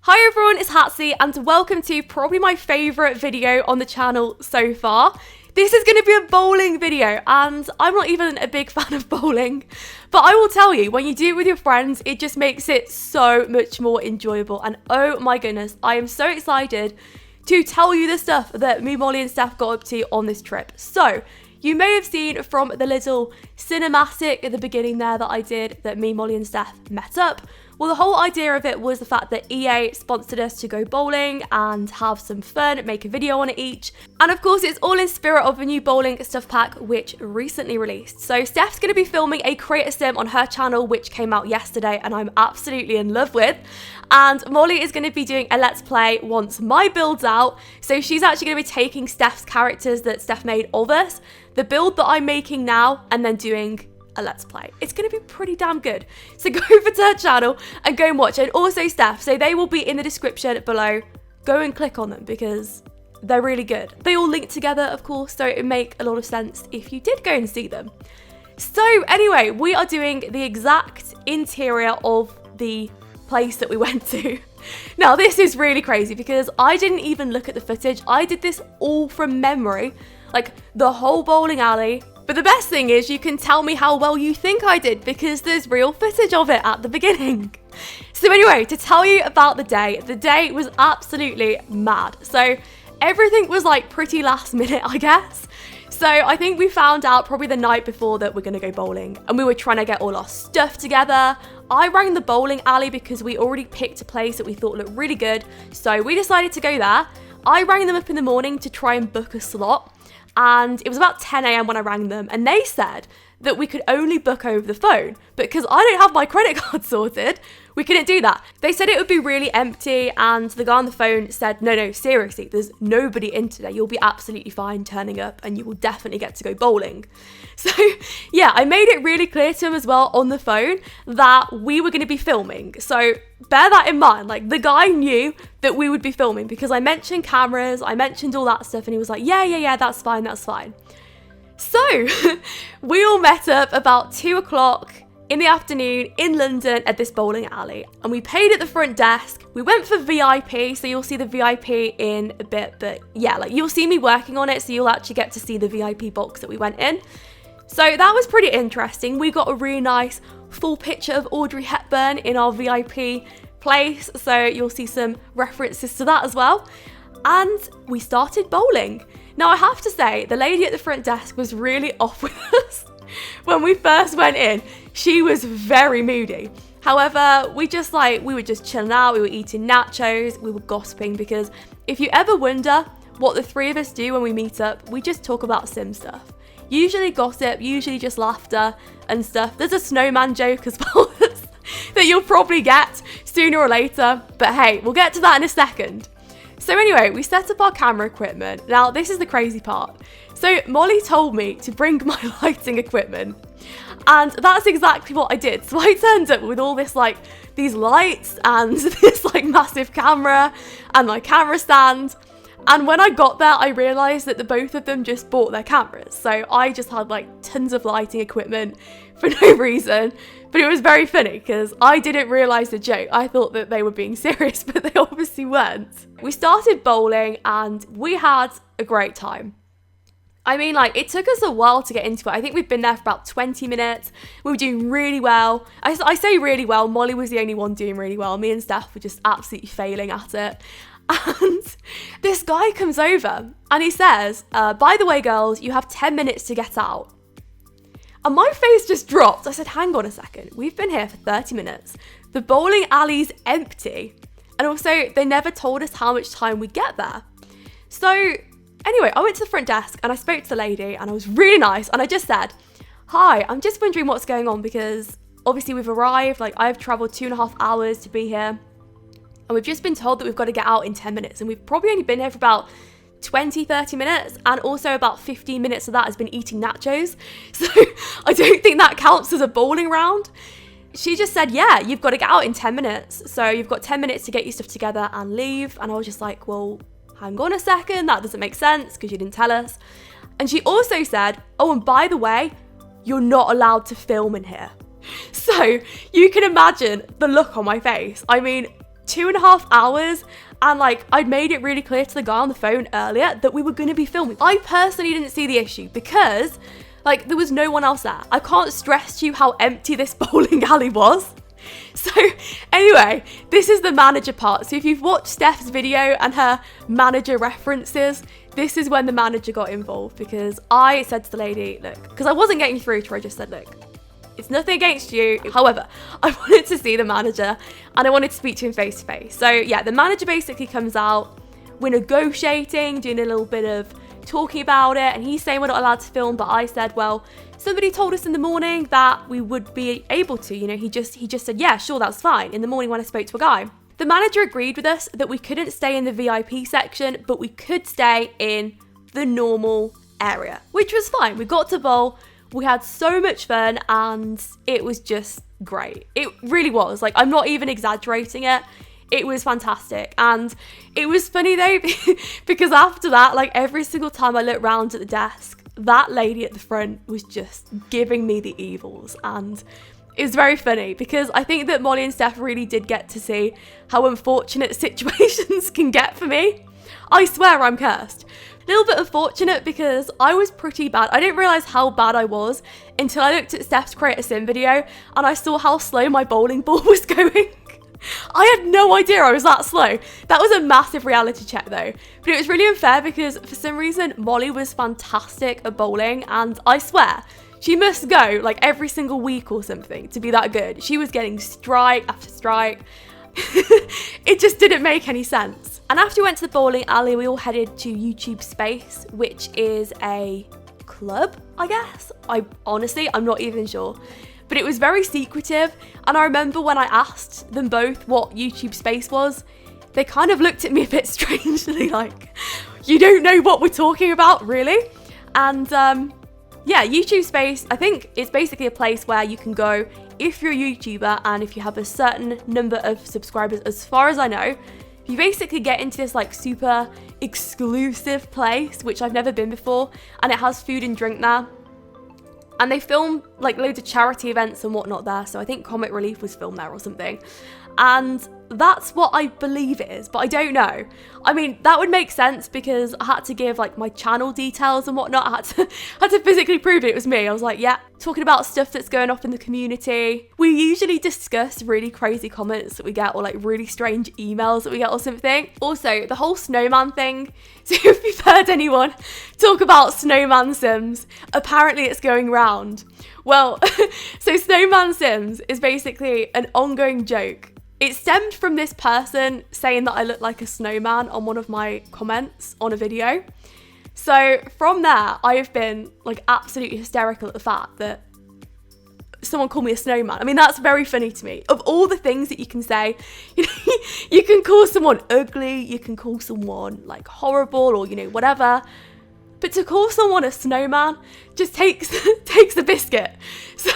Hi everyone, it's Hatsy and welcome to probably my favourite video on the channel so far. This is going to be a bowling video and I'm not even a big fan of bowling, but I will tell you, when you do it with your friends, it just makes it so much more enjoyable. And oh my goodness, I am so excited to tell you the stuff that me, Molly and Steph got up to on this trip. So, you may have seen from the little cinematic at the beginning there that I did that me, Molly and Steph met up. Well, the whole idea of it was the fact that EA sponsored us to go bowling and have some fun, make a video on it each. And of course, it's all in spirit of a new bowling stuff pack, which recently released. So Steph's going to be filming a creator sim on her channel, which came out yesterday and I'm absolutely in love with. And Molly is going to be doing a let's play once my build's out. So she's actually going to be taking Steph's characters that Steph made of us, the build that I'm making now, and then doing a let's play. It's going to be pretty damn good. So go over to her channel and go and watch it. And also Steph, so they will be in the description below. Go and click on them because they're really good. They all link together, of course, so it would make a lot of sense if you did go and see them. So anyway, we are doing the exact interior of the place that we went to. Now this is really crazy because I didn't even look at the footage. I did this all from memory, like the whole bowling alley. But the best thing is you can tell me how well you think I did because there's real footage of it at the beginning. So anyway, to tell you about the day was absolutely mad. So everything was like pretty last minute, I guess. So I think we found out probably the night before that we're going to go bowling and we were trying to get all our stuff together. I rang the bowling alley because we already picked a place that we thought looked really good. So we decided to go there. I rang them up in the morning to try and book a slot. And it was about 10 a.m. when I rang them and they said that we could only book over the phone. But because I don't have my credit card sorted, we couldn't do that. They said it would be really empty and the guy on the phone said, no, seriously, there's nobody in today. You'll be absolutely fine turning up and you will definitely get to go bowling. So yeah, I made it really clear to him as well on the phone that we were going to be filming. So bear that in mind, like the guy knew that we would be filming because I mentioned cameras, I mentioned all that stuff and he was like, yeah, that's fine. So we all met up about 2 o'clock in the afternoon in London at this bowling alley and we paid at the front desk. We went for VIP, so you'll see the VIP in a bit, but yeah, like you'll see me working on it, so you'll actually get to see the VIP box that we went in. So that was pretty interesting. We got a really nice full picture of Audrey Hepburn in our VIP place, so you'll see some references to that as well. And we started bowling. Now I have to say, the lady at the front desk was really off with us. When we first went in, she was very moody. However, we were just chilling out, we were eating nachos, we were gossiping because if you ever wonder what the three of us do when we meet up, we just talk about sim stuff. Usually gossip, usually just laughter and stuff. There's a snowman joke as well that you'll probably get sooner or later, but hey, we'll get to that in a second. So anyway, we set up our camera equipment. Now, this is the crazy part. So Molly told me to bring my lighting equipment and that's exactly what I did. So I turned up with all this these lights and this massive camera and my camera stand. And when I got there, I realised that the both of them just bought their cameras. So I just had tons of lighting equipment for no reason. But it was very funny because I didn't realise the joke. I thought that they were being serious, but they obviously weren't. We started bowling and we had a great time. I mean, it took us a while to get into it. I think we've been there for about 20 minutes. We were doing really well. I say really well. Molly was the only one doing really well. Me and Steph were just absolutely failing at it. And this guy comes over and he says, by the way, girls, you have 10 minutes to get out. And my face just dropped. I said, hang on a second. We've been here for 30 minutes. The bowling alley's empty. And also, they never told us how much time we'd get there. So anyway, I went to the front desk and I spoke to the lady and I was really nice. And I just said, hi, I'm just wondering what's going on because obviously we've arrived. I've traveled 2.5 hours to be here. And we've just been told that we've got to get out in 10 minutes. And we've probably only been here for about 20-30 minutes. And also about 15 minutes of that has been eating nachos. So I don't think that counts as a bowling round. She just said, yeah, you've got to get out in 10 minutes. So you've got 10 minutes to get your stuff together and leave. And I was just like, well, hang on a second. That doesn't make sense because you didn't tell us. And she also said, oh, and by the way, you're not allowed to film in here. So you can imagine the look on my face. I mean, 2.5 hours, and like I'd made it really clear to the guy on the phone earlier that we were going to be filming. I personally didn't see the issue because like there was no one else there. I can't stress to you how empty this bowling alley was. So anyway, this is the manager part. So if you've watched Steph's video and her manager references, this is when the manager got involved, because I said to the lady, look, because I wasn't getting through to her, I just said, look, it's nothing against you. However, I wanted to see the manager and I wanted to speak to him face to face. So yeah, the manager basically comes out, we're negotiating, doing a little bit of talking about it, and he's saying we're not allowed to film, but I said, well, somebody told us in the morning that we would be able to, you know, he just said, yeah, sure, that's fine, in the morning when I spoke to a guy. The manager agreed with us that we couldn't stay in the VIP section, but we could stay in the normal area, which was fine. We got to bowl, we had so much fun, and it was just great. It really was. Like, I'm not even exaggerating it. It was fantastic. And it was funny though, because after that, like every single time I looked round at the desk, that lady at the front was just giving me the evils. And it was very funny because I think that Mollie and Steph really did get to see how unfortunate situations can get for me. I swear I'm cursed. A little bit unfortunate because I was pretty bad. I didn't realise how bad I was until I looked at Steph's Create a Sim video and I saw how slow my bowling ball was going. I had no idea I was that slow. That was a massive reality check though. But it was really unfair because for some reason Mollie was fantastic at bowling, and I swear she must go like every single week or something to be that good. She was getting strike after strike. It just didn't make any sense. And after we went to the bowling alley, we all headed to YouTube Space, which is a club, I guess. I'm not even sure. But it was very secretive, and I remember when I asked them both what YouTube Space was, they kind of looked at me a bit strangely, like, you don't know what we're talking about, really? And yeah, YouTube Space, I think it's basically a place where you can go if you're a YouTuber and if you have a certain number of subscribers, as far as I know. You basically get into this like super exclusive place, which I've never been before, and it has food and drink there. And they film like loads of charity events and whatnot there. So I think Comic Relief was filmed there or something. And that's what I believe it is, but I don't know. I mean, that would make sense because I had to give like my channel details and whatnot. I had to physically prove it was me. I was like, yeah, talking about stuff that's going off in the community. We usually discuss really crazy comments that we get or like really strange emails that we get or something. Also, the whole snowman thing. So if you've heard anyone talk about snowman sims, apparently it's going round. Well, so snowman sims is basically an ongoing joke. It stemmed from this person saying that I look like a snowman on one of my comments on a video. So from there, I have been like absolutely hysterical at the fact that someone called me a snowman. I mean, that's very funny to me. Of all the things that you can say, you know, you can call someone ugly, you can call someone like horrible or, you know, whatever. But to call someone a snowman just takes the biscuit. So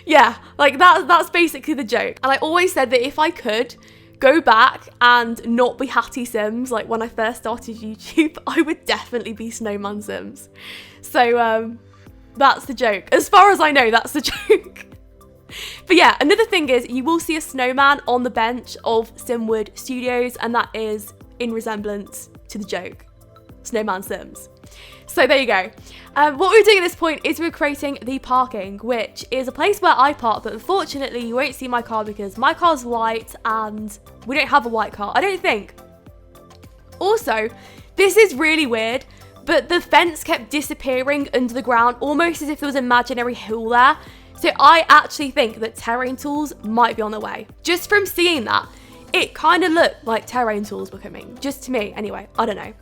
yeah, like that's basically the joke. And I always said that if I could go back and not be Hatty Sims, like when I first started YouTube, I would definitely be Snowman Sims. So that's the joke. As far as I know, that's the joke. But yeah, another thing is you will see a snowman on the bench of Simwood Studios, and that is in resemblance to the joke, Snowman Sims. So there you go. What we're doing at this point is we're creating the parking, which is a place where I park, but unfortunately you won't see my car because my car's white and we don't have a white car, I don't think. Also, this is really weird, but the fence kept disappearing under the ground, almost as if there was an imaginary hill there. So I actually think that terrain tools might be on their way. Just from seeing that, it kind of looked like terrain tools were coming, just to me anyway, I don't know.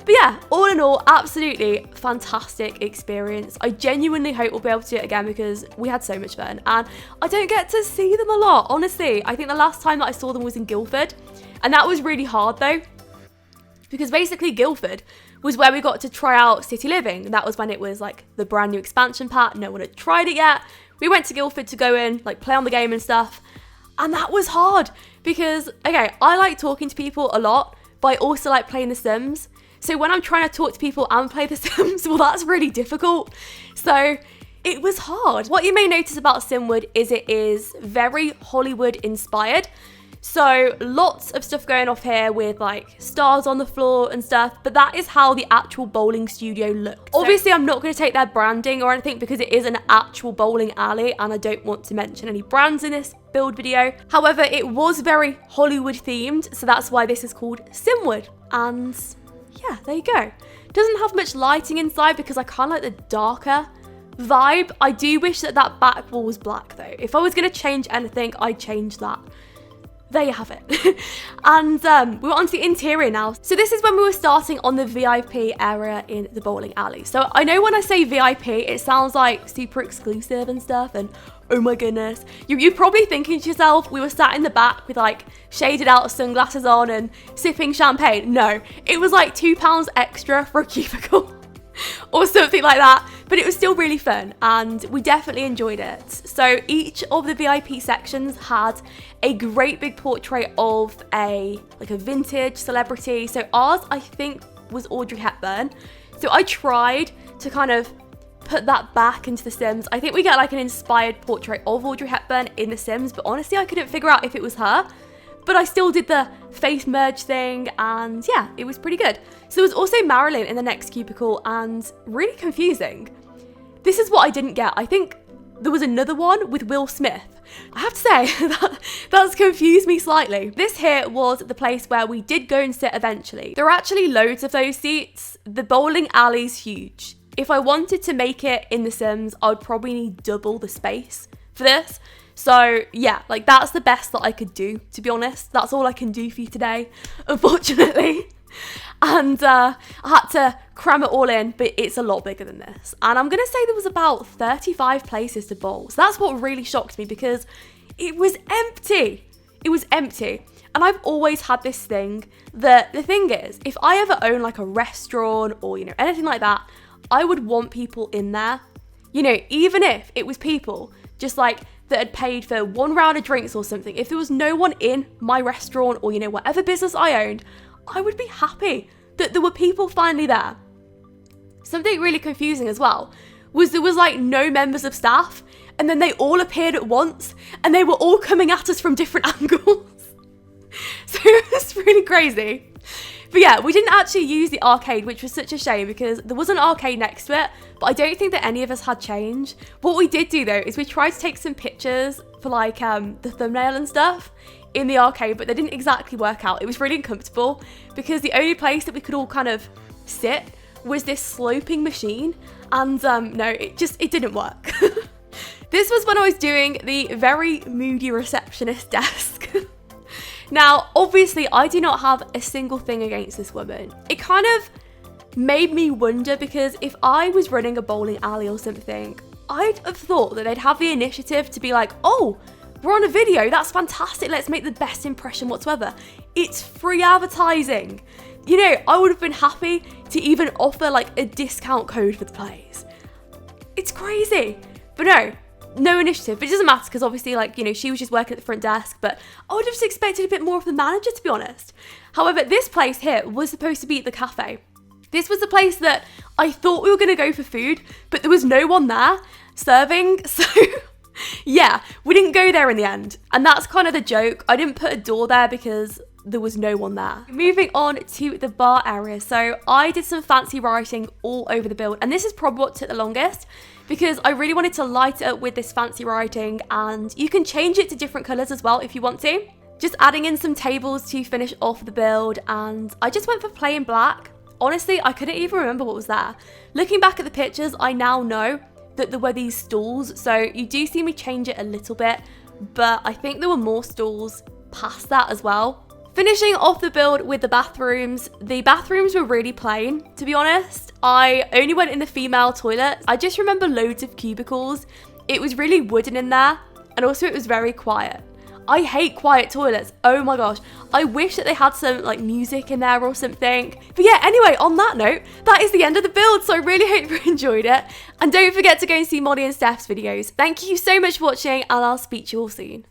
But yeah, all in all, absolutely fantastic experience. I genuinely hope we'll be able to do it again because we had so much fun and I don't get to see them a lot, honestly. I think the last time that I saw them was in Guildford, and that was really hard though, because basically Guildford was where we got to try out City Living. That was when it was like the brand new expansion pack, no one had tried it yet. We went to Guildford to go in, like play on the game and stuff, and that was hard because, okay, I like talking to people a lot, but I also like playing The Sims. So when I'm trying to talk to people and play The Sims, well, that's really difficult. So it was hard. What you may notice about Simwood is it is very Hollywood inspired. So lots of stuff going off here with like stars on the floor and stuff, but that is how the actual bowling studio looks. Obviously, I'm not going to take their branding or anything because it is an actual bowling alley and I don't want to mention any brands in this build video. However, it was very Hollywood themed, so that's why this is called Simwood. And yeah, there you go. Doesn't have much lighting inside because I kind of like the darker vibe. I do wish that that back wall was black though. If I was going to change anything, I'd change that. There you have it. And we're on to the interior now. So this is when we were starting on the VIP area in the bowling alley. So I know when I say VIP, it sounds like super exclusive and stuff, and oh my goodness. You're probably thinking to yourself, we were sat in the back with like shaded out sunglasses on and sipping champagne. No, it was like £2 extra for a cubicle or something like that. But it was still really fun and we definitely enjoyed it. So each of the VIP sections had a great big portrait of a vintage celebrity. So ours, I think, was Audrey Hepburn. So I tried to kind of put that back into The Sims. I think we get like an inspired portrait of Audrey Hepburn in The Sims, but honestly, I couldn't figure out if it was her. But I still did the face merge thing and yeah, it was pretty good. So there was also Marilyn in the next cubicle and really confusing. This is what I didn't get. I think there was another one with Will Smith. I have to say, that's confused me slightly. This here was the place where we did go and sit eventually. There are actually loads of those seats. The bowling alley's huge. If I wanted to make it in The Sims, I would probably need double the space for this. So yeah, like that's the best that I could do, to be honest. That's all I can do for you today, unfortunately. And I had to cram it all in, but it's a lot bigger than this. And I'm going to say there was about 35 places to bowl. So that's what really shocked me because it was empty. It was empty. And I've always had this thing that the thing is, if I ever own like a restaurant or, you know, anything like that, I would want people in there. You know, even if it was people just like that had paid for one round of drinks or something, if there was no one in my restaurant or, you know, whatever business I owned, I would be happy that there were people finally there. Something really confusing as well was there was like no members of staff and then they all appeared at once and they were all coming at us from different angles. So it was really crazy. But yeah, we didn't actually use the arcade, which was such a shame because there was an arcade next to it, but I don't think that any of us had change. What we did do though is we tried to take some pictures for like the thumbnail and stuff in the arcade, but they didn't exactly work out. It was really uncomfortable because the only place that we could all kind of sit was this sloping machine, and no, it didn't work. This was when I was doing the very moody receptionist desk. Now, obviously, I do not have a single thing against this woman. It kind of made me wonder because if I was running a bowling alley or something, I'd have thought that they'd have the initiative to be like, oh, we're on a video, that's fantastic, let's make the best impression whatsoever. It's free advertising. You know, I would have been happy to even offer like a discount code for the place. It's crazy. But no initiative. But it doesn't matter because obviously, like, you know, she was just working at the front desk, but I would have just expected a bit more of the manager, to be honest. However, this place here was supposed to be the cafe. This was the place that I thought we were going to go for food, but there was no one there serving, so yeah, we didn't go there in the end. And that's kind of the joke. I didn't put a door there because there was no one there. Moving on to the bar area. So I did some fancy writing all over the build, and this is probably what took the longest because I really wanted to light it up with this fancy writing, and you can change it to different colors as well if you want to. Just adding in some tables to finish off the build, and I just went for plain black. Honestly, I couldn't even remember what was there. Looking back at the pictures, I now know that there were these stools, so you do see me change it a little bit, but I think there were more stools past that as well. Finishing off the build with the bathrooms were really plain, to be honest. I only went in the female toilet. I just remember loads of cubicles. It was really wooden in there, and also it was very quiet. I hate quiet toilets. Oh my gosh. I wish that they had some like music in there or something. But yeah, anyway, on that note, that is the end of the build. So I really hope you enjoyed it. And don't forget to go and see Mollie and Steph's videos. Thank you so much for watching, and I'll speak to you all soon.